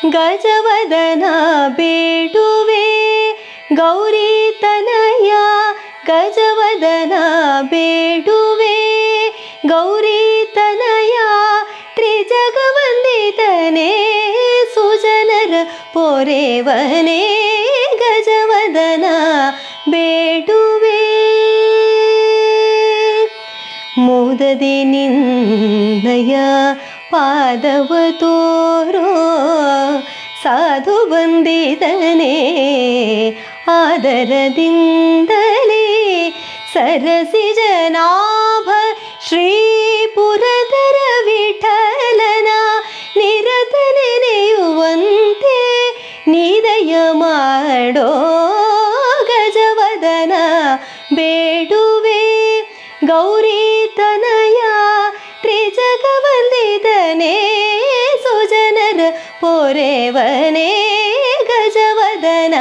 ಗಜವದನ ಬೇಡುವೆ ಗೌರಿ ತನಯ ಗಜವದನ ಬೇಡುವೆ ಗೌರಿ ತನಯ ತ್ರಿಜಗವಂದಿತನೇ ಸುಜನರ ಪೊರೆವನೇ ಗಜವದನ ಬೇಡುವೆ ಮೋದದಿ ನಿನ್ನಯ ಪಾದವ ತೋರೋ ಸಾಧು ಬಂದಿದನೇ ಆದರದಿಂದಲೇ ಸರಸಿ ಜನಾಭ ಶ್ರೀ ಪುರಧರ ವಿಠಲನ ನಿರತ ನೆನೆಯುವಂತೆ ನಿದಯ ಮಾಡೋ ಗಜವದನ ಬೇಡುವೆ ಗೌರಿ ತನಯ ತ್ರಿಜಗವಂದಿತನೇ ಸುಜನರ ಪೊರೆವನೇ ಗಜವದನ